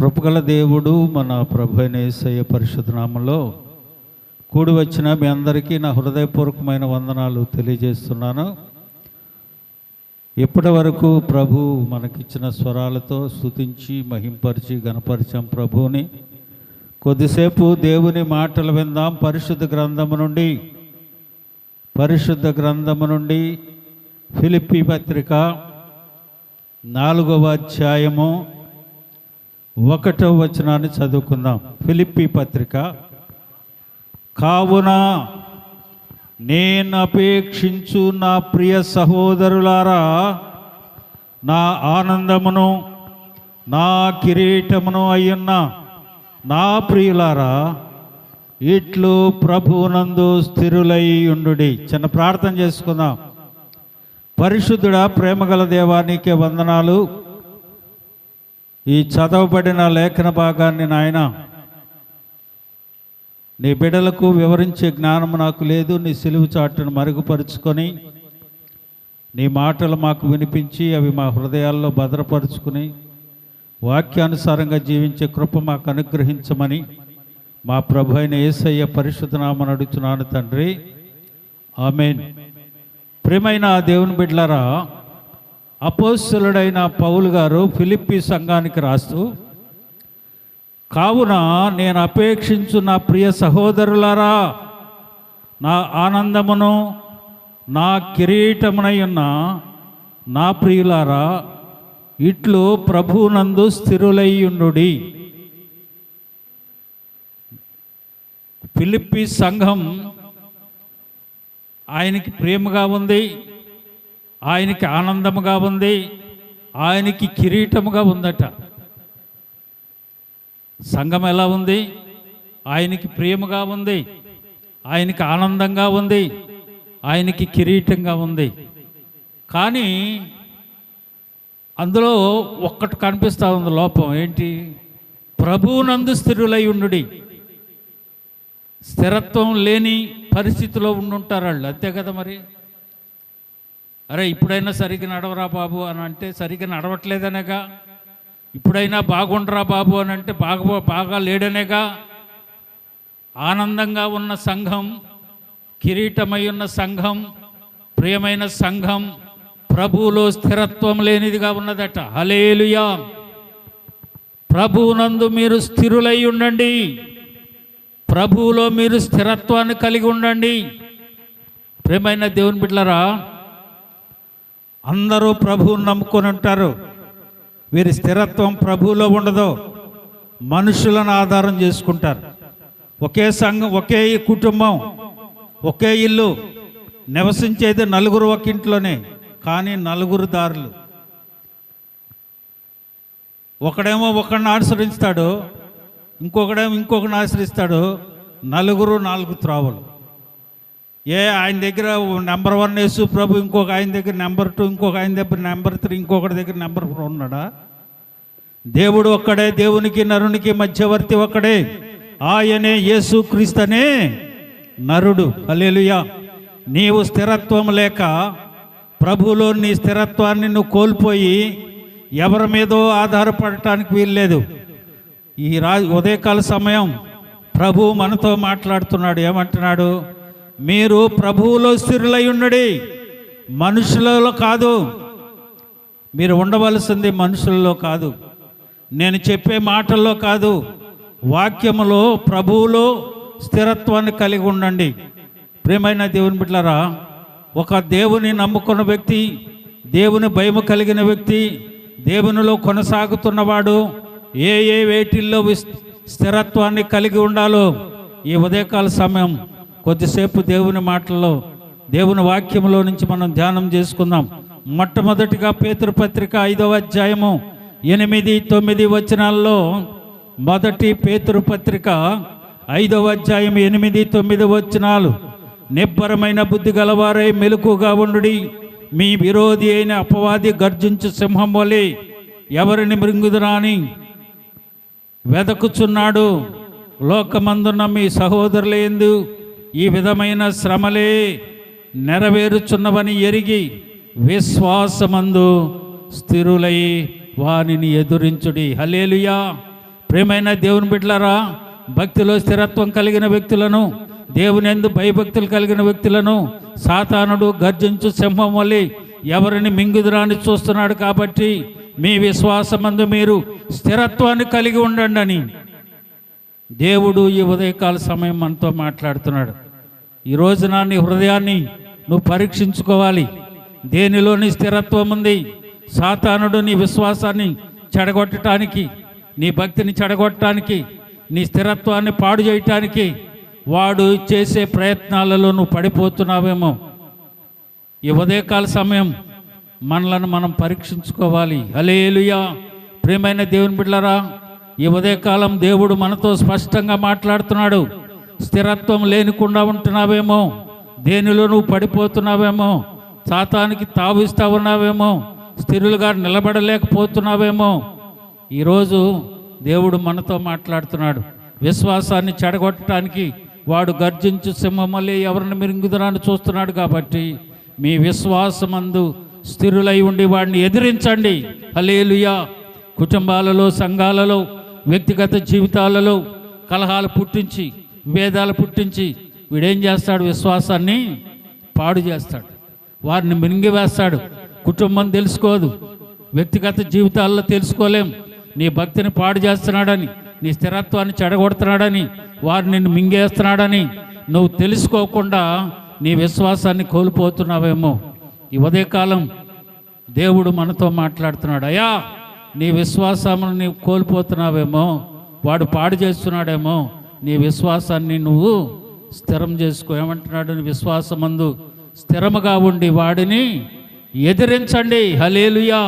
కృపగల దేవుడు మన ప్రభు అయిన యేసయ్య పరిశుద్ధ నామములో కూడి వచ్చిన మీ అందరికీ నా హృదయపూర్వకమైన వందనాలు తెలియజేస్తున్నాను. ఇప్పటి వరకు ప్రభు మనకిచ్చిన స్వరాలతో స్తుతించి మహింపరిచి గణపరిచాం ప్రభువుని. కొద్దిసేపు దేవుని మాటలు విందాం. పరిశుద్ధ గ్రంథము నుండి ఫిలిప్పీ పత్రిక 4వ అధ్యాయము 1వ వచనాన్ని చదువుకుందాం. ఫిలిప్పీ పత్రిక. కావున నేను అపేక్షించు నా ప్రియ సహోదరులారా, నా ఆనందమును నా కిరీటమును అయ్యున్న నా ప్రియులారా, ఇట్లు ప్రభువునందు స్థిరులై ఉండుడి. చిన్న ప్రార్థన చేసుకుందాం. పరిశుద్ధుడా, ప్రేమగల దేవానికే వందనాలు. ఈ చదవబడిన లేఖన భాగాన్ని నాయన నీ బిడ్డలకు వివరించే జ్ఞానం నాకు లేదు. నీ సిలువ చాటును మరుగుపరుచుకొని నీ మాటలు మాకు వినిపించి అవి మా హృదయాల్లో భద్రపరుచుకుని వాక్యానుసారంగా జీవించే కృప మాకు అనుగ్రహించమని మా ప్రభు అయిన యేసయ్య పరిశుద్ధ నామమున అడుగుతున్నాను తండ్రి, ఆమేన్. ప్రియమైన దేవుని బిడ్డలారా, అపోస్తలుడైన పౌలు గారు ఫిలిప్పీ సంఘానికి రాస్తూ, కావున నేను అపేక్షించు నా ప్రియ సహోదరులారా, నా ఆనందమును నా కిరీటమునై ఉన్న నా ప్రియులారా, ఇట్లు ప్రభువునందు స్థిరులై ఉండుడి. ఫిలిప్పీ సంఘం ఆయనకి ప్రేమగా ఉంది, ఆయనకి ఆనందముగా ఉంది, ఆయనకి కిరీటముగా ఉందట. సంఘం ఎలా ఉంది? ఆయనకి ప్రేమగా ఉంది, ఆయనకి ఆనందంగా ఉంది, ఆయనకి కిరీటంగా ఉంది. కానీ అందులో ఒక్కటి కనిపిస్తూ ఉంది లోపం. ఏంటి? ప్రభువునందు స్థిరులై ఉండుడి. స్థిరత్వం లేని పరిస్థితిలో ఉండుంటారు వాళ్ళు, అంతే కదా. మరి అరే ఇప్పుడైనా సరిగ్గా నడవరా బాబు అని అంటే సరిగ్గా నడవట్లేదనేగా, ఇప్పుడైనా బాగుండరా బాబు అని అంటే బాగా లేడనేగా. ఆనందంగా ఉన్న సంఘం, కిరీటమై ఉన్న సంఘం, ప్రియమైన సంఘం ప్రభువులో స్థిరత్వం లేనిదిగా ఉన్నదట. హల్లెలూయా. ప్రభువునందు మీరు స్థిరులై ఉండండి, ప్రభువులో మీరు స్థిరత్వాన్ని కలిగి ఉండండి. ప్రియమైన దేవుని బిడ్డలారా, అందరూ ప్రభువుని నమ్ముకొని ఉంటారు. వీరి స్థిరత్వం ప్రభువులో ఉండదు, మనుషులను ఆధారం చేసుకుంటారు. ఒకే సంఘం, ఒకే కుటుంబం, ఒకే ఇల్లు, నివసించేది నలుగురు ఒక ఇంట్లోనే, కానీ నలుగురు దారులు. ఒకడేమో ఒకడిని ఆశ్రయిస్తాడు, ఇంకొకడేమో ఇంకొకరిని ఆశ్రయిస్తాడు. నలుగురు 4 త్రోవలు. ఆయన దగ్గర నెంబర్ 1 యేసు ప్రభు, ఇంకొక ఆయన దగ్గర నెంబర్ 2, ఇంకొక ఆయన దగ్గర నెంబర్ 3, ఇంకొకటి దగ్గర నెంబర్ 4 ఉన్నాడా? దేవుడు ఒక్కడే, దేవునికి నరునికి మధ్యవర్తి ఒక్కడే, ఆయనే యేసు క్రీస్తునే నరుడు. హల్లెలూయా. నీవు స్థిరత్వం లేక ప్రభువులో నీ స్థిరత్వాన్ని నువ్వు కోల్పోయి ఎవరి మీదో ఆధారపడటానికి వీల్లేదు. ఈ ఉదయకాల సమయం ప్రభు మనతో మాట్లాడుతున్నాడు. ఏమంటున్నాడు? మీరు ప్రభువులో స్థిరులై ఉండండి, మనుషులలో కాదు. మీరు ఉండవలసింది మనుషులలో కాదు, నేను చెప్పే మాటల్లో కాదు, వాక్యములో ప్రభువులో స్థిరత్వాన్ని కలిగి ఉండండి. ప్రియమైన దేవుని బిడ్డలారా, ఒక దేవుని నమ్ముకున్న వ్యక్తి, దేవుని భయము కలిగిన వ్యక్తి, దేవునిలో కొనసాగుతున్నవాడు ఏ వేటిల్లో స్థిరత్వాన్ని కలిగి ఉండాలో ఈ ఉదయకాల సమయం కొద్దిసేపు దేవుని మాటల్లో, దేవుని వాక్యంలో నుంచి మనం ధ్యానం చేసుకుందాం. మొట్టమొదటిగా పేతురు పత్రిక 5వ అధ్యాయము 8, 9 వచనాల్లో, మొదటి పేతురు పత్రిక 5వ అధ్యాయం 8, 9 వచనాలు. నిబ్బరమైన బుద్ధి గలవారై మెలకుగా ఉండుడి. మీ విరోధి అయిన అపవాది గర్జించు సింహం వలె ఎవరిని మృంగుదురాని వెదకుచున్నాడు. లోకమందున్న మీ సహోదరులందు ఈ విధమైన శ్రమలే నెరవేరుచున్నవని ఎరిగి విశ్వాసమందు స్థిరులై వానిని ఎదురించుడి. హల్లెలూయా. ప్రియమైన దేవుని బిడ్డలారా, భక్తిలో స్థిరత్వం కలిగిన వ్యక్తులను, దేవుని యందు భయభక్తులు కలిగిన వ్యక్తులను సాతానుడు గర్జించు సింహం వలె ఎవరిని మింగుదురాని చూస్తున్నాడు. కాబట్టి మీ విశ్వాసమందు మీరు స్థిరత్వాన్ని కలిగి ఉండండి అని దేవుడు ఈ ఉదయకాల సమయం మనతో మాట్లాడుతున్నాడు. ఈ రోజున నీ హృదయాన్ని నువ్వు పరీక్షించుకోవాలి. దేనిలోని స్థిరత్వం ఉంది? సాతానుడు నీ విశ్వాసాన్ని చెడగొట్టడానికి, నీ భక్తిని చెడగొట్టడానికి, నీ స్థిరత్వాన్ని పాడు చేయటానికి వాడు చేసే ప్రయత్నాలలో నువ్వు పడిపోతున్నావేమో. ఈ ఉదయకాల సమయం మనలను మనం పరీక్షించుకోవాలి. హల్లెలూయా. ప్రియమైన దేవుని బిడ్డలారా, ఈ ఉదయకాలం దేవుడు మనతో స్పష్టంగా మాట్లాడుతున్నాడు. స్థిరత్వం లేనికుండా ఉంటున్నావేమో, దేనిలో నువ్వు పడిపోతున్నావేమో, సాతానికి తావిస్తా ఉన్నావేమో, స్థిరులుగా నిలబడలేకపోతున్నావేమో. ఈరోజు దేవుడు మనతో మాట్లాడుతున్నాడు. విశ్వాసాన్ని చెడగొట్టడానికి వాడు గర్జించు సింహమల్లి ఎవరిని మింగుదరాన్ని చూస్తున్నాడు. కాబట్టి మీ విశ్వాసమందు స్థిరులై ఉండి వాడిని ఎదిరించండి. హల్లెలూయా. కుటుంబాలలో, సంఘాలలో, వ్యక్తిగత జీవితాలలో కలహాలు పుట్టించి, విభేదాలు పుట్టించి వీడేం చేస్తాడు? విశ్వాసాన్ని పాడు చేస్తాడు, వారిని మింగివేస్తాడు. కుటుంబం తెలుసుకోదు, వ్యక్తిగత జీవితాల్లో తెలుసుకోలేం. నీ భక్తిని పాడు చేస్తున్నాడని, నీ స్థిరత్వాన్ని చెడగొడుతున్నాడని, వారిని నిన్ను మింగేస్తున్నాడని నువ్వు తెలుసుకోకుండా నీ విశ్వాసాన్ని కోల్పోతున్నావేమో. ఈ ఉదయకాలం దేవుడు మనతో మాట్లాడుతున్నాడు. అయ్యా, నీ విశ్వాసాన్ని నీవు కోల్పోతున్నావేమో, వాడు పాడు చేస్తున్నాడేమో. నీ విశ్వాసాన్ని నువ్వు స్థిరం చేసుకో. ఏమంటున్నాడు? నీ విశ్వాసమందు స్థిరముగా ఉండి వాడిని ఎదిరించండి. హల్లెలూయా.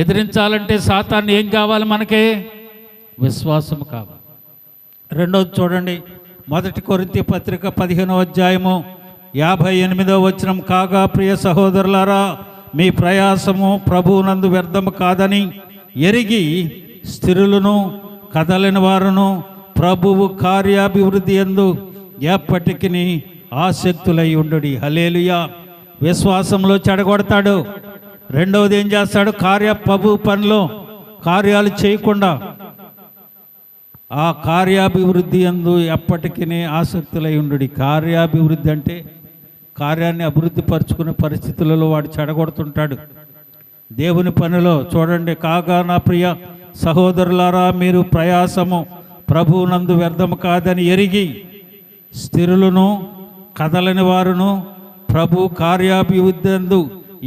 ఎదిరించాలంటే సాతాన్ని ఏం కావాలి? మనకే విశ్వాసం కావాలి. రెండోది చూడండి, 1 కొరింథీ పత్రిక 15వ అధ్యాయము 58వ వచనం. కాగా ప్రియ సహోదరులారా, మీ ప్రయాసము ప్రభువునందు వ్యర్థము కాదని ఎరిగి స్థిరులను కదలని వారును ప్రభువు కార్యాభివృద్ధి యందు ఎప్పటికీ ఆసక్తులై ఉండుడి. హల్లెలూయా. విశ్వాసంలో చెడగొడతాడు. రెండవది ఏం చేస్తాడు? ప్రభు పనిలో కార్యాలు చేయకుండా ఆ కార్యాభివృద్ధి యందు ఎప్పటికీ ఆసక్తులై ఉండుడి. కార్యాభివృద్ధి అంటే కార్యాన్ని అభివృద్ధి పరుచుకునే పరిస్థితులలో వాడు చెడగొడుతుంటాడు. దేవుని పనిలో చూడండి. కాగా నా ప్రియ సహోదరులారా, మీరు ప్రయాసము ప్రభువునందు వ్యర్థము కాదని ఎరిగి స్థిరులను కదలని వారును ప్రభు కార్యాభివృద్ధి యందు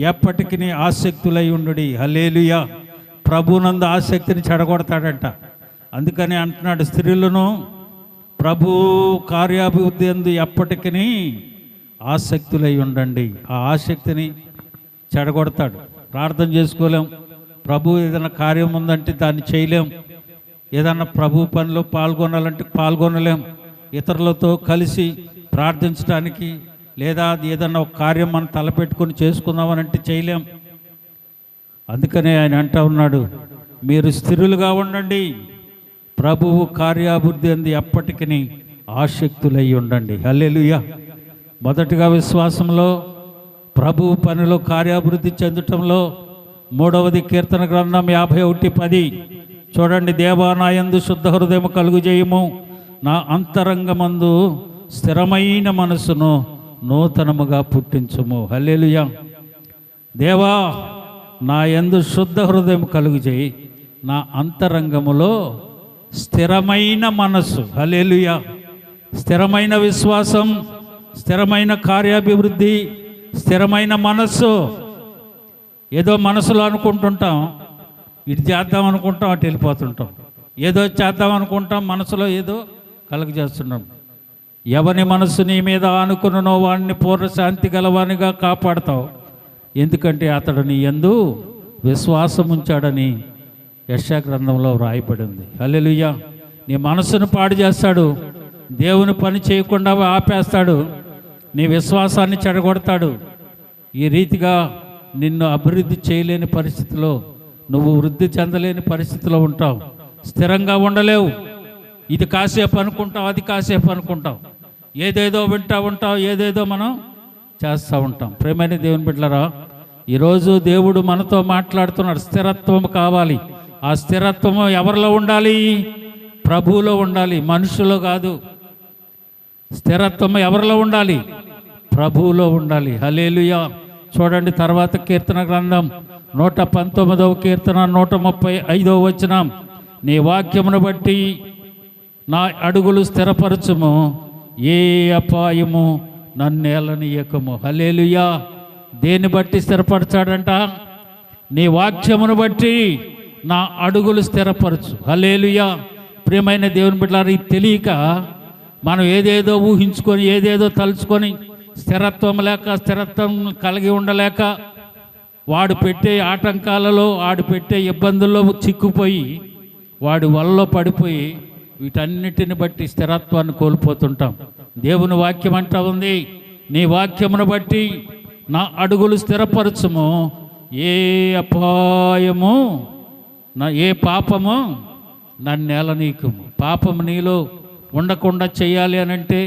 ఎప్పటికీ ఆసక్తులై ఉండుడి. హల్లెలూయా. ప్రభువునందు ఆసక్తిని చెడగొడతాడంట. అందుకని అంటున్నాడు, స్త్రీలను ప్రభు కార్యాభివృద్ధి యందు ఎప్పటికీ ఆసక్తులై ఉండండి. ఆ ఆసక్తిని చెడగొడతాడు. ప్రార్థన చేసుకోలేం, ప్రభు ఏదైనా కార్యం ఉందంటే దాన్ని చేయలేం, ఏదన్నా ప్రభు పనిలో పాల్గొనాలంటే పాల్గొనలేం, ఇతరులతో కలిసి ప్రార్థించడానికి లేదా ఏదన్నా ఒక కార్యం మనం తలపెట్టుకొని చేసుకుందామనంటే చేయలేం. అందుకనే ఆయన అంటా ఉన్నాడు, మీరు స్థిరులుగా ఉండండి, ప్రభువు కార్యాభివృద్ధి అంది ఎప్పటికీ ఆసక్తులై ఉండండి. హల్లెలూయా. మొదటిగా విశ్వాసంలో, ప్రభువు పనిలో కార్యాభివృద్ధి చెందటంలో 3వది కీర్తన గ్రంథం 51:10 చూడండి. దేవా, నా యందు శుద్ధ హృదయము కలుగు చేయము, నా అంతరంగమందు స్థిరమైన మనసును నూతనముగా పుట్టించుము. హల్లెలూయా. దేవా, నా యందు శుద్ధ హృదయం కలుగు చేయి, నా అంతరంగములో స్థిరమైన మనస్సు. హల్లెలూయా. స్థిరమైన విశ్వాసం, స్థిరమైన కార్యాభివృద్ధి, స్థిరమైన మనస్సు. ఏదో మనసులో అనుకుంటుంటాం, ఇటు చేద్దాం అనుకుంటాం, అటు వెళ్ళిపోతుంటాం. ఏదో చేద్దాం అనుకుంటాం, మనసులో ఏదో కలుగజేస్తున్నాం. ఎవని మనసు నీ మీద ఆనుకున్ననో వాడిని పూర్ణ శాంతి గలవానిగా కాపాడతావు, ఎందుకంటే అతడు నీ యందు విశ్వాసం ఉంచాడని యెషయా గ్రంథంలో వ్రాయబడింది. హల్లెలూయా. నీ మనసును పాడు చేస్తాడు, దేవుని పని చేయకుండా ఆపేస్తాడు, నీ విశ్వాసాన్ని చెడగొడతాడు. ఈ రీతిగా నిన్ను అభివృద్ధి చేయలేని పరిస్థితిలో, నువ్వు వృద్ధి చెందలేని పరిస్థితిలో ఉంటావు. స్థిరంగా ఉండలేవు. ఇది కాసేపు అనుకుంటావు, అది కాసేపు అనుకుంటావు, ఏదేదో వింటూ ఉంటావు, ఏదేదో మనం చేస్తూ ఉంటాం. ప్రేమైన దేవుని బిడ్డలారా, ఈరోజు దేవుడు మనతో మాట్లాడుతున్నాడు. స్థిరత్వం కావాలి. ఆ స్థిరత్వము ఎవరిలో ఉండాలి? ప్రభువులో ఉండాలి, మనుషులో కాదు. స్థిరత్వం ఎవరిలో ఉండాలి? ప్రభువులో ఉండాలి. హల్లెలూయా. చూడండి తర్వాత కీర్తన గ్రంథం 119వ కీర్తన 135వ వచనం. నీ వాక్యమును బట్టి నా అడుగులు స్థిరపరచుము, ఏ అపాయము నన్నేలనీయకము. హల్లెలూయా. దేన్ని బట్టి స్థిరపరచాడంట? నీ వాక్యమును బట్టి నా అడుగులు స్థిరపరచు. హల్లెలూయా. ప్రియమైన దేవుని బిడ్డలారా, ఇది తెలియక మనం ఏదేదో ఊహించుకొని ఏదేదో తలుచుకొని స్థిరత్వం కలిగి ఉండలేక వాడు పెట్టే ఆటంకాలలో వాడు పెట్టే ఇబ్బందుల్లో చిక్కుపోయి వాడి వలలో పడిపోయి వీటన్నిటిని బట్టి స్థిరత్వాన్ని కోల్పోతుంటాం. దేవుని వాక్యం అంటా ఉంది, నీ వాక్యమును బట్టి నా అడుగులు స్థిరపరచుము, ఏ అపాయము ఏ పాపము నన్నేలనీయకము. పాపము నీలో ఉండకుండా చేయాలి అని అంటే,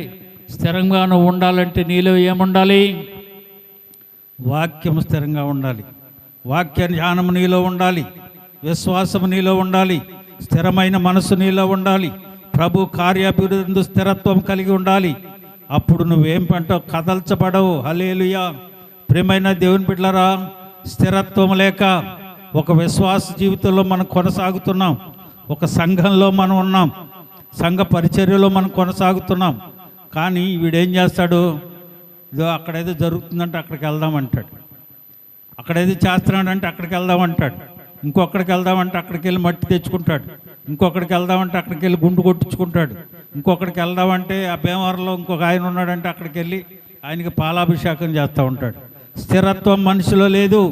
స్థిరంగా నువ్వు ఉండాలంటే నీలో ఏముండాలి? వాక్యము స్థిరంగా ఉండాలి, వాక్య జ్ఞానము నీలో ఉండాలి, విశ్వాసము నీలో ఉండాలి, స్థిరమైన మనసు నీలో ఉండాలి, ప్రభు కార్యాభివృద్ధి స్థిరత్వం కలిగి ఉండాలి. అప్పుడు నువ్వేం పంటావు? కదల్చబడవు. హల్లెలూయా. ప్రియమైన దేవుని బిడ్డలారా, స్థిరత్వం లేక ఒక విశ్వాస జీవితంలో మనం కొనసాగుతున్నాం, ఒక సంఘంలో మనం ఉన్నాం, సంఘ పరిచర్యలో మనం కొనసాగుతున్నాం. కానీ వీడేం చేస్తాడు? ఇదో అక్కడేదో జరుగుతుందంటే అక్కడికి వెళ్దామంటాడు, అక్కడేదో చేస్తున్నాడంటే అక్కడికి వెళ్దామంటాడు, ఇంకొక్కడికి వెళ్దామంటే అక్కడికి వెళ్ళి మట్టి తెచ్చుకుంటాడు, ఇంకొకడికి వెళ్దామంటే అక్కడికి వెళ్ళి గుండు కొట్టించుకుంటాడు, ఇంకొకడికి వెళ్దామంటే ఆ భీమవరంలో ఇంకొక ఆయన ఉన్నాడంటే అక్కడికి వెళ్ళి ఆయనకి పాలాభిషేకం చేస్తూ ఉంటాడు. స్థిరత్వం మనిషిలో లేదు.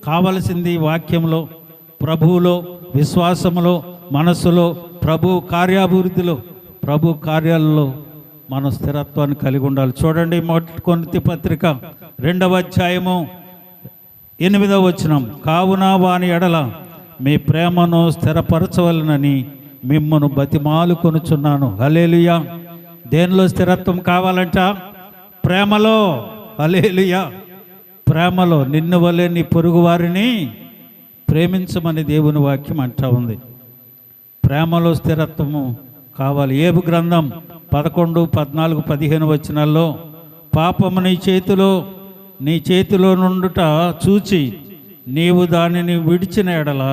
కావలసింది వాక్యంలో, ప్రభువులో, విశ్వాసములో, మనస్సులో, ప్రభు కార్యాభివృద్ధిలో, ప్రభు కార్యాలలో మనం స్థిరత్వాన్ని కలిగి ఉండాలి. చూడండి మొదటి కొరింథీ పత్రిక 2వ అధ్యాయము 8వ వచనం. కావున వాని ఎడల మీ ప్రేమను స్థిరపరచవలనని మిమ్మను బతిమాలు కొనుచున్నాను. హల్లెలూయా. దేనిలో స్థిరత్వం కావాలంట? ప్రేమలో. హల్లెలూయా. ప్రేమలో. నిన్ను వలె నీ పొరుగు వారిని ప్రేమించమని దేవుని వాక్యం అంటా ఉంది. ప్రేమలో స్థిరత్వము కావాలి. ఏబు గ్రంథం 11, 14, 15 వచనాల్లో, పాపము నీ చేతిలో నుండుట చూచి నీవు దానిని విడిచిన ఎడల,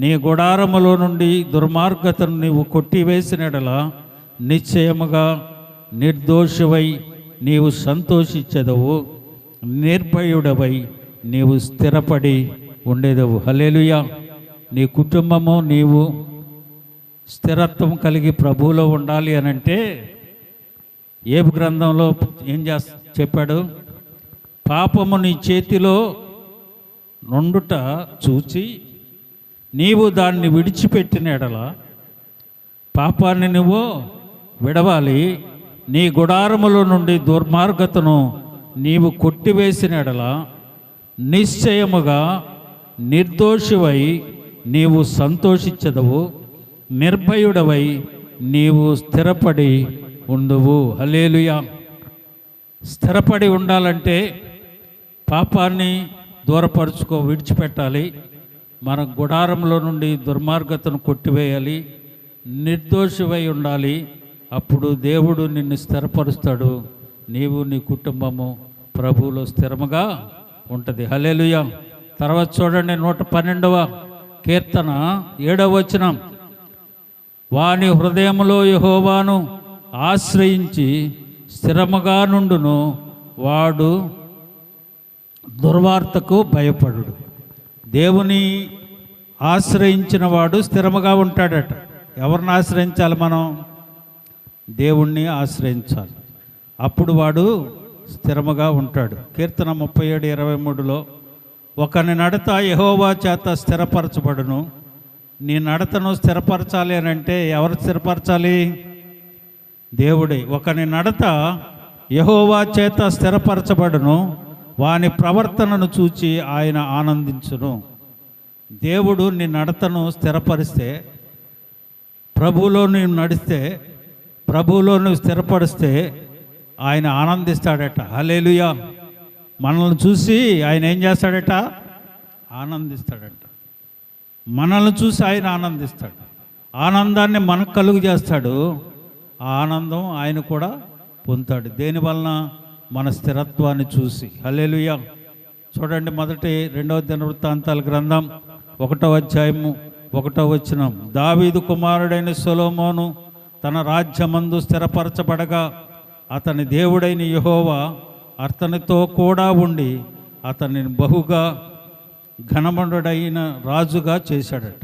నీ గుడారములో నుండి దుర్మార్గతను నీవు కొట్టివేసిన ఎడల, నిశ్చయముగా నిర్దోషివై నీవు సంతోషించెదవు, నిర్భయుడవై నీవు స్థిరపడి ఉండేదవు. హల్లెలూయా. నీ కుటుంబము నీవు స్థిరత్వం కలిగి ప్రభువులో ఉండాలి అని అంటే, ఏబు గ్రంథంలో ఏం చెప్పాడు? పాపము నీ చేతిలో నుండుట చూచి నీవు దాన్ని విడిచిపెట్టిన ఎడల, పాపాన్ని నువ్వు విడవాలి, నీ గుడారములో నుండి దుర్మార్గతను నీవు కొట్టివేసిన ఎడల, నిశ్చయముగా నిర్దోషివై నీవు సంతోషించదవు, నిర్భయుడవై నీవు స్థిరపడి ఉండువు. హల్లెలూయా. స్థిరపడి ఉండాలంటే పాపాన్ని విడిచిపెట్టాలి, మన గుడారంలో నుండి దుర్మార్గతను కొట్టివేయాలి, నిర్దోషివై ఉండాలి. అప్పుడు దేవుడు నిన్ను స్థిరపరుస్తాడు, నీవు నీ కుటుంబము ప్రభువులో స్థిరముగా ఉంటుంది. హల్లెలూయా. తర్వాత చూడండి 112వ కీర్తన 7వ వచనం. వాని హృదయములో యెహోవాను ఆశ్రయించి స్థిరముగా నుండును, వాడు దుర్వార్తకు భయపడుడు. దేవుని ఆశ్రయించిన వాడు స్థిరముగా ఉంటాడట. ఎవరిని ఆశ్రయించాలి? మనం దేవుణ్ణి ఆశ్రయించాలి, అప్పుడు వాడు స్థిరముగా ఉంటాడు. కీర్తన 37:23లో, ఒకని నడత యెహోవా చేత స్థిరపరచబడును. నీ నడతను స్థిరపరచాలి అని అంటే ఎవరు స్థిరపరచాలి? దేవుడే. ఒకని నడత యెహోవా చేత స్థిరపరచబడును, వాని ప్రవర్తనను చూచి ఆయన ఆనందించును. దేవుడు నీ నడతను స్థిరపరిస్తే, ప్రభువులో నువ్వు నడిస్తే, ప్రభువులో నువ్వు స్థిరపరిస్తే ఆయన ఆనందిస్తాడట. హల్లెలూయా. మనల్ని చూసి ఆయన ఏం చేస్తాడట? ఆనందిస్తాడట. మనల్ని చూసి ఆయన ఆనందిస్తాడు. ఆనందాన్ని మనకు కలుగు చేస్తాడు, ఆ ఆనందం ఆయన కూడా పొందుతాడు. దేనివలన? మన స్థిరత్వాన్ని చూసి. హల్లెలూయా. చూడండి, మొదటి 2వ దినవృత్తాంతాల గ్రంథం 1వ అధ్యాయము 1వ వచనం. దావీదు కుమారుడైన సొలొమోను తన రాజ్యమందు స్థిరపరచబడగా అతని దేవుడైన యెహోవా అతనితో కూడా ఉండి అతనిని బహుగా ఘనముడైన రాజుగా చేశాడట.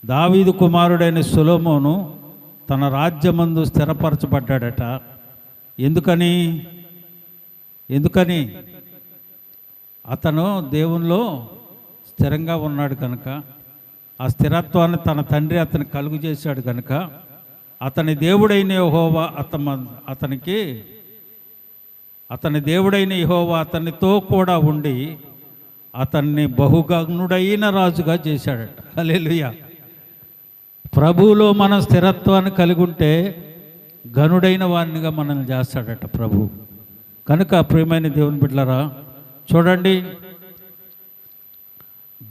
దావీదు కుమారుడైన సొలొమోను తన రాజ్యమందు స్థిరపరచబడ్డాడట. ఎందుకని? అతను దేవునిలో స్థిరంగా ఉన్నాడు కనుక, ఆ స్థిరత్వాన్ని తన తండ్రి అతను కలుగు చేశాడు కనుక, అతని దేవుడైన యెహోవా అతనితో కూడా ఉండి అతన్ని బహుగనుడైన రాజుగా చేశాడట. హల్లెలూయా. ప్రభువులో మనం స్థిరత్వాన్ని కలిగి ఉంటే గనుడైన వారినిగా మనల్ని చేస్తాడట ప్రభు. కనుక ప్రియమైన దేవుని బిడ్డలారా, చూడండి,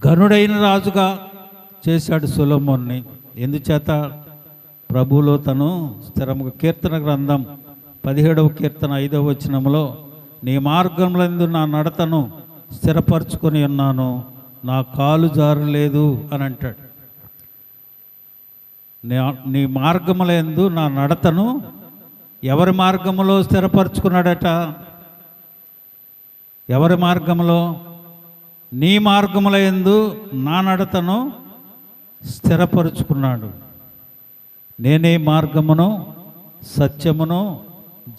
గనుడైన రాజుగా చేశాడు సొలొమోన్ని. ఎందుచేత? ప్రభువులో తను స్థిరముగా. కీర్తన గ్రంథం 17వ కీర్తన 5వ వచనంలో, నీ మార్గములందు నా నడతను స్థిరపరచుకొని ఉన్నాను, నా కాలు జారలేదు అని అంటాడు. నీ మార్గములందు నా నడతను ఎవరి మార్గములో స్థిరపరచుకున్నాడట? ఎవరి మార్గములో? నీ మార్గములందు నా నడతను స్థిరపరుచుకున్నాడు. నేనే మార్గమును సత్యమును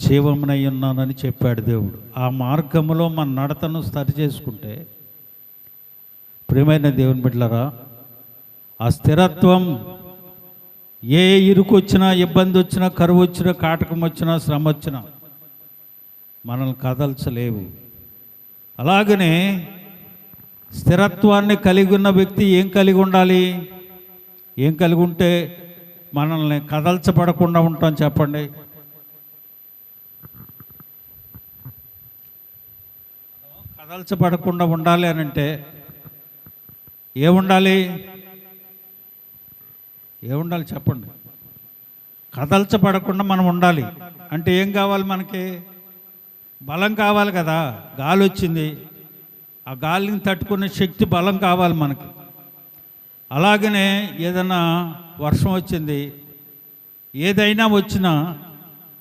జీవమునై ఉన్నానని చెప్పాడు దేవుడు. ఆ మార్గములో మన నడతను సరి చేసుకుంటే, ప్రియమైన దేవుని బిడ్డలారా, ఆ స్థిరత్వం ఏ ఇరుకు వచ్చినా, ఇబ్బంది వచ్చినా, కరువు వచ్చినా, కాటకం వచ్చినా, శ్రమ వచ్చినా మనల్ని కదల్చలేవు. అలాగనే స్థిరత్వాన్ని కలిగి ఉన్న వ్యక్తి ఏం కలిగి ఉండాలి? ఏం కలిగి ఉంటే మనల్ని కదల్చబడకుండా ఉంటాం చెప్పండి? కదల్చబడకుండా ఉండాలి అని అంటే ఏముండాలి? చెప్పండి. కదల్చబడకుండా మనం ఉండాలి అంటే ఏం కావాలి? మనకి బలం కావాలి కదా. గాలి వచ్చింది, ఆ గాలిని తట్టుకునే శక్తి, బలం కావాలి మనకి. అలాగనే ఏదైనా వర్షం వచ్చింది, ఏదైనా వచ్చినా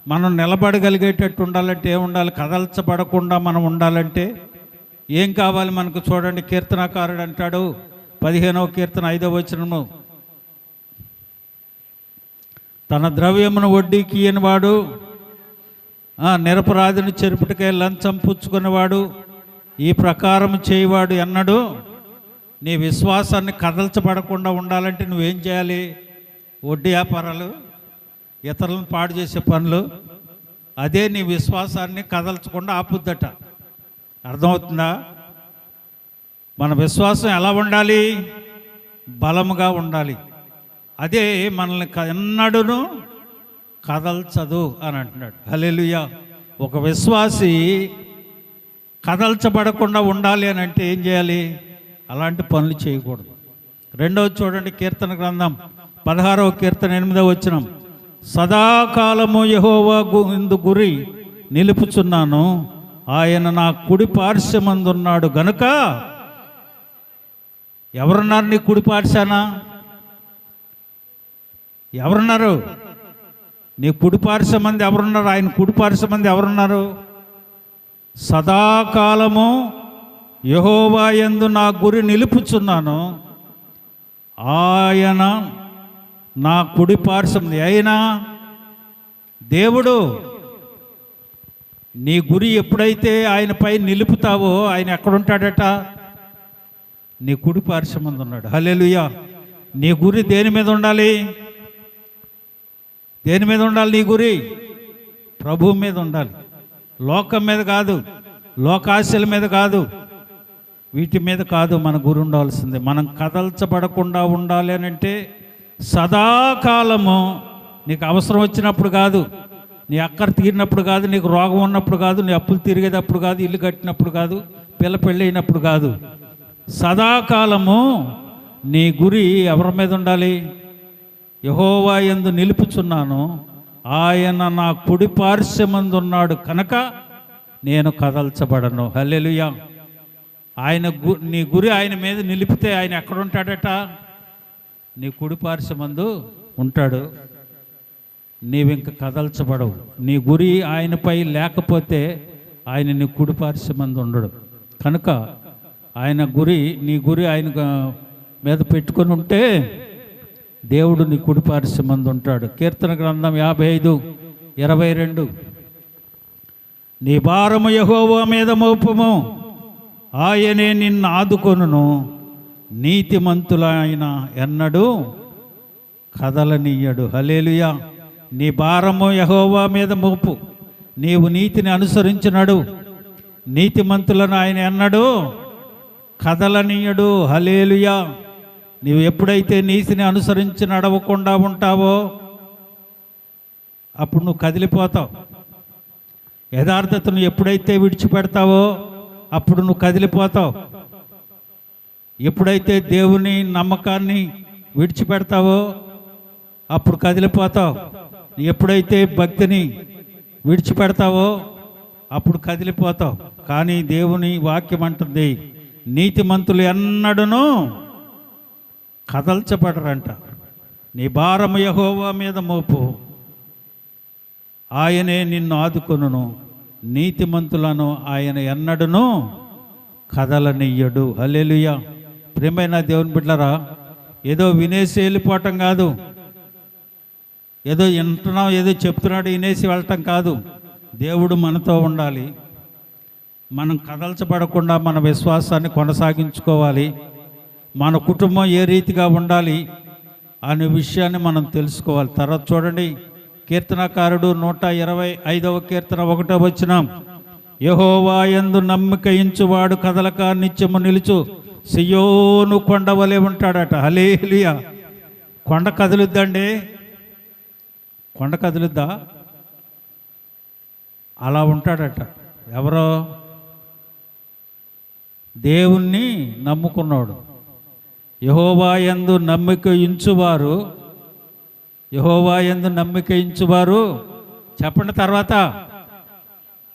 మనం నిలబడగలిగేటట్టు ఉండాలంటే ఏం ఉండాలి? కదల్చబడకుండా మనం ఉండాలంటే ఏం కావాలి మనకు? చూడండి, కీర్తనాకారుడు అంటాడు 15వ కీర్తన 5వ వచనము, తన ద్రవ్యమును వడ్డీకి ఇయ్యనివాడు, నిరపరాధిని చెరుపుటకే లంచం పుచ్చుకునేవాడు, ఈ ప్రకారం చేయవాడు ఎన్నడు. నీ విశ్వాసాన్ని కదల్చబడకుండా ఉండాలంటే నువ్వేం చేయాలి? వడ్డీ వ్యాపారాలు, ఇతరులను పాడు చేసే పనులు, అదే నీ విశ్వాసాన్ని కదల్చకుండా ఆపుద్దట. అర్థమవుతుందా? మన విశ్వాసం ఎలా ఉండాలి? బలముగా ఉండాలి. అదే మనల్ని ఎన్నడూను కదల్చదు అని అంటున్నాడు. హల్లెలూయా. ఒక విశ్వాసి కదల్చబడకుండా ఉండాలి అని అంటే ఏం చేయాలి? అలాంటి పనులు చేయకూడదు. రెండవది చూడండి, కీర్తన గ్రంథం 16వ కీర్తన 8వ వచనం, సదాకాలము యెహోవా యందు గురి నిలుపుచున్నాను, ఆయన నా కుడి పార్శ్వమందున్నాడు గనుక. ఎవరున్నారు నీ కుడి పార్శ్వాన? ఎవరున్నారు? నీ కుడి పార్శ్వమంది ఎవరున్నారు? ఆయన కుడి పార్శ్వమంది ఎవరున్నారు? సదాకాలము యెహోవా యందు నా గురి నిలుపుచున్నాను, ఆయన నా కుడి పార్శ్వమంది. అయినా దేవుడు నీ గురి ఎప్పుడైతే ఆయనపై నిలుపుతావో ఆయన ఎక్కడుంటాడట? నీ కుడి పార్శ్వమందు ఉన్నాడు. హల్లెలూయా. నీ గురి దేని మీద ఉండాలి? దేని మీద ఉండాలి నీ గురి? ప్రభువు మీద ఉండాలి. లోకం మీద కాదు, లోకాశల మీద కాదు, వీటి మీద కాదు మన గురి ఉండాల్సిందే. మనం కదల్చబడకుండా ఉండాలి అని అంటే సదాకాలము, నీకు అవసరం వచ్చినప్పుడు కాదు, నీ అక్కర తీరినప్పుడు కాదు, నీకు రోగం ఉన్నప్పుడు కాదు, నీ అప్పులు తిరిగేటప్పుడు కాదు, ఇల్లు కట్టినప్పుడు కాదు, పిల్ల పెళ్ళైనప్పుడు కాదు, సదాకాలము నీ గురి ఎవరి మీద ఉండాలి? యెహోవా యందు నిలుపుచున్నాను, ఆయన నా కుడి పార్శ్వమందు ఉన్నాడు కనుక నేను కదల్చబడను. హల్లెలూయా. నీ గురి ఆయన మీద నిలిపితే ఆయన ఎక్కడ ఉంటాడట? నీ కుడి పార్శ్వమందు ఉంటాడు. నీవింక కదల్చబడవు. నీ గురి ఆయనపై లేకపోతే ఆయన నీ కుడి పార్శ్వమందు ఉండడు. కనుక నీ గురి ఆయన మీద పెట్టుకొని ఉంటే దేవుడు నీ కుడి పార్శ్వమందు ఉంటాడు. కీర్తన గ్రంథం 55:22, నీ భారము యెహోవా మీద మోపము, ఆయనే నిన్ను ఆదుకొనును, నీతిమంతులైన ఎన్నడూ కదలనీయడు. హల్లెలూయా. నీ భారము యెహోవా మీద మోపు, నీవు నీతిని అనుసరించినడు, నీతిమంతులను ఆయన ఎన్నడూ కదలనీయడు. హల్లెలూయా. నీవు ఎప్పుడైతే నీతిని అనుసరించి నడవకుండా ఉంటావో అప్పుడు నువ్వు కదిలిపోతావు. యథార్థతను ఎప్పుడైతే విడిచిపెడతావో అప్పుడు నువ్వు కదిలిపోతావు. ఎప్పుడైతే దేవుని నమ్మకాన్ని విడిచిపెడతావో అప్పుడు కదిలిపోతావు. ఎప్పుడైతే భక్తిని విడిచిపెడతావో అప్పుడు కదిలిపోతావు. కానీ దేవుని వాక్యం అంటుంది, నీతిమంతులు ఎన్నడూనూ కదల్చబడరంట. నీ భారము యెహోవా మీద మోపు, ఆయనే నిన్ను ఆదుకొనును, నీతిమంతులను ఆయన ఎన్నడూనూ కదలనీయడు. హల్లెలూయా. ప్రియమైన దేవుని బిడ్డలారా, ఏదో వినేసి వెళ్ళిపోవటం కాదు, ఏదో వింటున్నాం ఏదో చెప్తున్నాడు వినేసి వెళ్ళటం కాదు. దేవుడు మనతో ఉండాలి. మనం కదల్చబడకుండా మన విశ్వాసాన్ని కొనసాగించుకోవాలి. మన కుటుంబం ఏ రీతిగా ఉండాలి అనే విషయాన్ని మనం తెలుసుకోవాలి. తర్వాత చూడండి, కీర్తనకారుడు 125వ కీర్తన 1వ వచనం, యెహోవా యందు నమ్మిక ఉంచువాడు కదలక నిత్యము నిలుచు సియోను కొండ వలె ఉంటాడట. హల్లెలూయా. కొండ కదులుద్దండి? కొండ కదులుద్దా? అలా ఉంటాడట. ఎవరో? దేవుణ్ణి నమ్ముకున్నాడు. యెహోవా యందు నమ్మిక ఉంచువారు, యెహోవా యందు నమ్మిక ఉంచువారు చెప్పండి తర్వాత,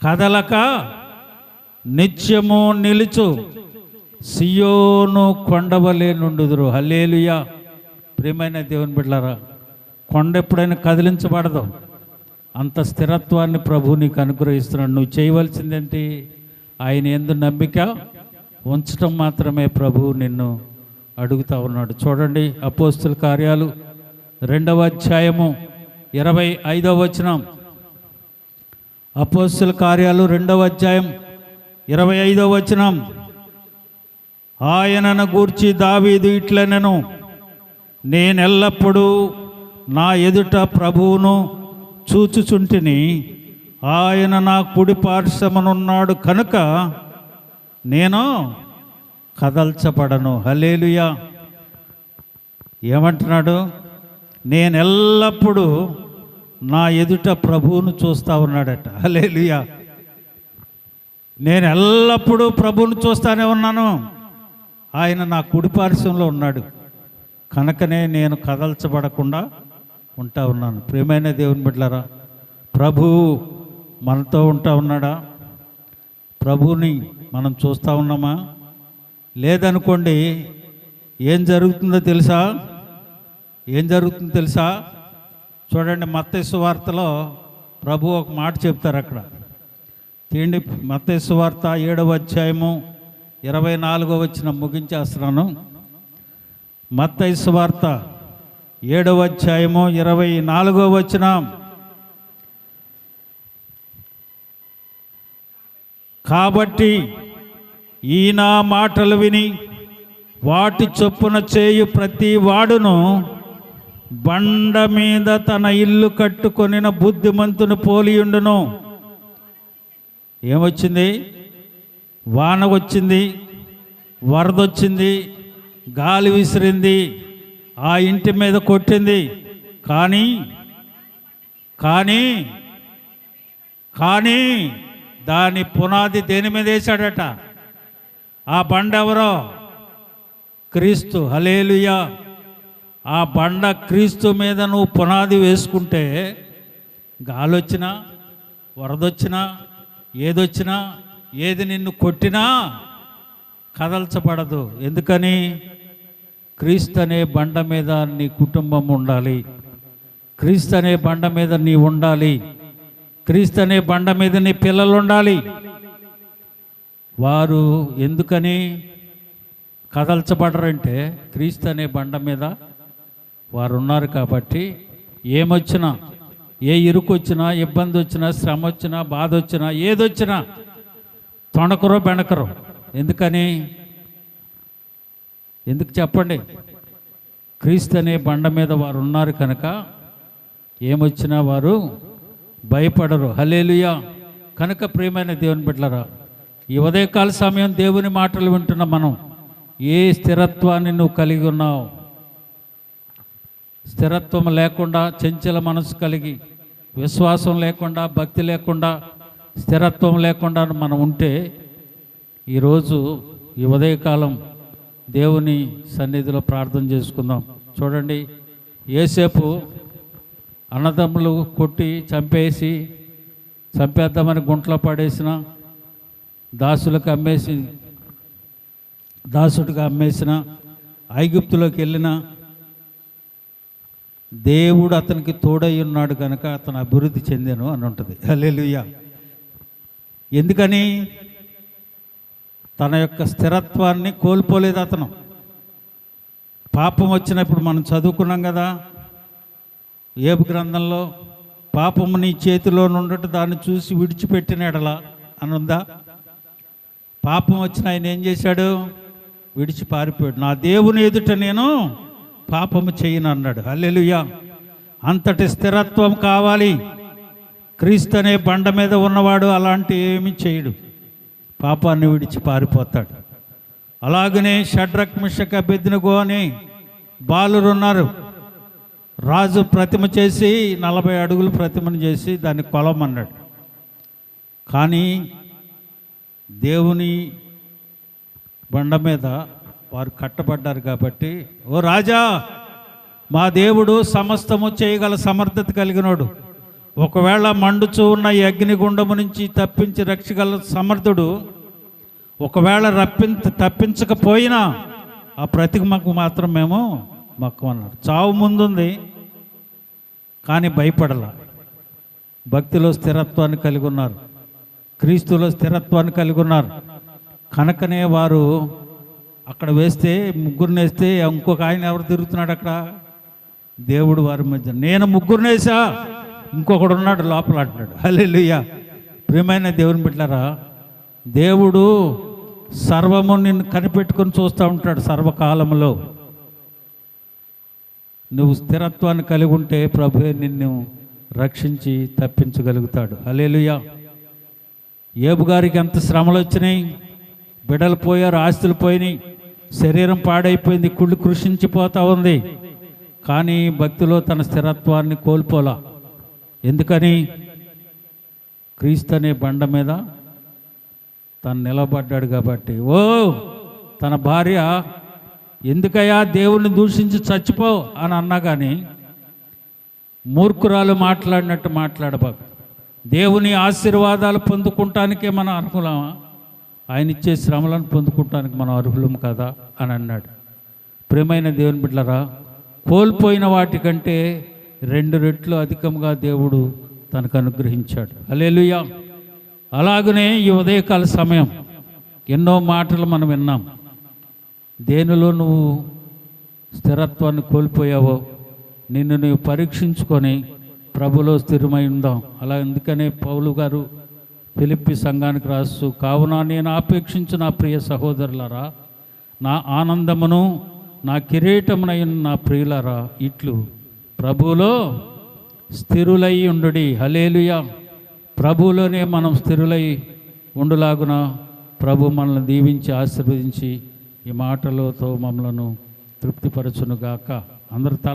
కదలక నిత్యము నిలుచు సియోను కొండవలే నుండుదురు. హల్లెలూయా. ప్రియమైన దేవుని బిడ్డలారా, కొండ ఎప్పుడైనా కదిలించబడదు. అంత స్థిరత్వాన్ని ప్రభు నీకు అనుగ్రహిస్తున్నాడు. నువ్వు చేయవలసిందేంటి? ఆయన యందు నమ్మిక ఉంచటం మాత్రమే ప్రభువు నిన్ను అడుగుతా ఉన్నాడు. చూడండి, అపోస్తుల కార్యాలు 2వ అధ్యాయము 25వ వచనం. అపోస్తుల కార్యాలు 2వ అధ్యాయం 25వ వచనం, ఆయనను గూర్చి దావీదు ఇట్లనెను, నేనెల్లప్పుడూ నా ఎదుట ప్రభువును చూచుచుంటిని, ఆయన నా కుడి పార్శ్వమునున్నాడు కనుక నేను కదల్చబడను. హల్లెలూయా. ఏమంటున్నాడు? నేను ఎల్లప్పుడూ నా ఎదుట ప్రభువును చూస్తూ ఉన్నాడట. హల్లెలూయా. నేను ఎల్లప్పుడూ ప్రభువును చూస్తానే ఉన్నాను, ఆయన నా కుడి పార్శ్వంలో ఉన్నాడు కనుకనే నేను కదల్చబడకుండా ఉంటా ఉన్నాను. ప్రియమైన దేవుని బిడ్డలారా, ప్రభువు మనతో ఉంటా ఉన్నాడా? ప్రభువుని మనం చూస్తూ ఉన్నామా? లేదనుకోండి, ఏం జరుగుతుందో తెలుసా? చూడండి, మత్తయి సువార్తలో ప్రభు ఒక మాట చెప్తారు అక్కడ. తీయండి, మత్తయి సువార్త 7వ అధ్యాయము 24వ వచనం ముగించేస్తున్నాను. మత్తయి సువార్త 7వ అధ్యాయము 24వ వచనం, కాబట్టి ఈ నా మాటలు విని వాటి చొప్పున చేయు ప్రతి వాడును బండ మీద తన ఇల్లు కట్టుకొనిన బుద్ధిమంతుని పోలియుండును. ఏమొచ్చింది? వాన వచ్చింది, వరద వచ్చింది, గాలి విసిరింది, ఆ ఇంటి మీద కొట్టింది. కానీ దాని పునాది దేని మీద వేశాడట? ఆ బండ ఎవరో? క్రీస్తు. హల్లెలూయా. ఆ బండ క్రీస్తు మీద నువ్వు పునాది వేసుకుంటే గాలి వచ్చినా, వరదొచ్చినా, ఏదొచ్చినా, ఏది నిన్ను కొట్టినా కదల్చబడదు. ఎందుకని? క్రీస్తు అనే బండ మీద నీ కుటుంబం ఉండాలి, క్రీస్తు అనే బండ మీద నీ ఉండాలి, క్రీస్తు అనే బండ మీద నీ పిల్లలు ఉండాలి. వారు ఎందుకని కదల్చబడరంటే క్రీస్తు అనే బండ మీద వారు ఉన్నారు కాబట్టి ఏమొచ్చినా, ఏ ఇరుకు వచ్చినా, ఇబ్బంది వచ్చినా, శ్రమ వచ్చినా, బాధ వచ్చినా, ఏదొచ్చినా తొణకరో బెణకరో. ఎందుకని? ఎందుకు చెప్పండి? క్రీస్తు అనే బండ మీద వారు ఉన్నారు కనుక ఏమొచ్చినా వారు భయపడరు. హల్లెలూయా. కనుక ప్రియమైన దేవుని బిడ్డలారా, ఈ ఉదయకాల సమయం దేవుని మాటలు వింటున్న మనం ఏ స్థిరత్వాన్ని నువ్వు కలిగి ఉన్నావు? స్థిరత్వం లేకుండా, చంచల మనసు కలిగి, విశ్వాసం లేకుండా, భక్తి లేకుండా, స్థిరత్వం లేకుండా మనం ఉంటే ఈరోజు ఈ ఉదయకాలం దేవుని సన్నిధిలో ప్రార్థన చేసుకుందాం. చూడండి, యోసేపు అన్నదమ్ములు కొట్టి చంపేద్దామని గుంట్లో పడేసిన, దాసుడిగా అమ్మేసిన, ఐగుప్తులోకి వెళ్ళిన దేవుడు అతనికి తోడై ఉన్నాడు కనుక అతను అభివృద్ధి చెందాను అని ఉంటుంది. హల్లెలూయా. ఎందుకని? తన యొక్క స్థిరత్వాన్ని కోల్పోలేదు అతను. పాపం వచ్చినప్పుడు మనం చదువుకున్నాం కదా, యోబు గ్రంథంలో, పాపము నీ చేతిలో నుండట దాన్ని చూసి విడిచిపెట్టిన ఎడల అని ఉందా? పాపం వచ్చిన ఆయన ఏం చేశాడు? విడిచి పారిపోయాడు. నా దేవుని ఎదుట నేను పాపము చేయను అన్నాడు. హల్లెలూయా. అంతటి స్థిరత్వం కావాలి. క్రీస్తు అనే బండ మీద ఉన్నవాడు అలాంటి ఏమీ చేయడు, పాపాన్ని విడిచి పారిపోతాడు. అలాగనే షడ్రక్, మిషక్, అబేద్నెగో అని బాలురు ఉన్నారు. రాజు ప్రతిమ చేసి 40 అడుగులు ప్రతిమను చేసి దాన్ని కొలమన్నాడు. కానీ దేవుని బండ మీద వారు కట్టబడ్డారు కాబట్టి, ఓ రాజా, మా దేవుడు సమస్తము చేయగల సమర్థత కలిగినోడు, ఒకవేళ మండుచూ ఉన్న ఈ అగ్నిగుండము నుంచి తప్పించి రక్షగల సమర్థుడు, ఒకవేళ తప్పించకపోయినా ఆ ప్రతిమకు మాత్రం మేము మక్కువ అన్నారు. చావు ముందుంది కానీ భయపడలా. భక్తిలో స్థిరత్వాన్ని కలిగి ఉన్నారు, క్రీస్తులో స్థిరత్వాన్ని కలిగి ఉన్నారు. కనుకనే వారు అక్కడ వేస్తే, ముగ్గురిని వేస్తే ఇంకొక ఆయన ఎవరు తిరుగుతున్నాడు అక్కడ? దేవుడు వారి మధ్య. నేను ముగ్గురిని వేసా, ఇంకొకడు ఉన్నాడు లోపల అంటున్నాడు. హల్లెలూయా. ప్రియమైన దేవుని బిడ్డలారా, దేవుడు సర్వము నిన్ను కనిపెట్టుకొని చూస్తూ ఉంటాడు. సర్వకాలంలో నువ్వు స్థిరత్వాన్ని కలిగి ఉంటే ప్రభువే నిన్ను రక్షించి తప్పించగలుగుతాడు. హల్లెలూయా. యోబు గారికి ఎంత శ్రమలు వచ్చినాయి, బిడ్డలు పోయారు, ఆస్తులు పోయినాయి, శరీరం పాడైపోయింది, కుళ్ళు కృషించిపోతూ ఉంది. కానీ భక్తిలో తన స్థిరత్వాన్ని కోల్పోలా. ఎందుకని? క్రీస్తు అనే బండ మీద తను నిలబడ్డాడు కాబట్టి. ఓ తన భార్య ఎందుకయ్యా దేవుణ్ణి దూషించి చచ్చిపో అని అన్నా కానీ మూర్ఖురాలు మాట్లాడినట్టు మాట్లాడబాకు. దేవుని ఆశీర్వాదాలు పొందుకుంటానికే మనం అర్హులమా? ఆయన ఇచ్చే శ్రమలను పొందుకుంటానికి మనం అర్హులం కదా అని అన్నాడు. ప్రియమైన దేవుని బిడ్డలారా, కోల్పోయిన వాటికంటే 2 రెట్లు అధికంగా దేవుడు తనకు అనుగ్రహించాడు. హల్లెలూయా. అలాగనే ఈ ఉదయకాల సమయం ఎన్నో మాటలు మనం విన్నాం. దేనిలో నువ్వు స్థిరత్వాన్ని కోల్పోయావో నిన్ను నువ్వు పరీక్షించుకొని ప్రభులో స్థిరమై ఉందాం. అలా ఎందుకనే పౌలు గారు ఫిలిప్పి సంఘానికి రాస్తూ, కావున నేను ఆపేక్షించు నా ప్రియ సహోదరులారా, నా ఆనందమును నా కిరీటమునైన నా ప్రియులారా, ఇట్లు ప్రభువులో స్థిరులై ఉండుడి. హల్లెలూయా. ప్రభువులోనే మనం స్థిరులై ఉండులాగున ప్రభు మనల్ని దీవించి ఆశీర్వదించి ఈ మాటలతో మమ్మలను తృప్తిపరచునుగాక. అందరూ తల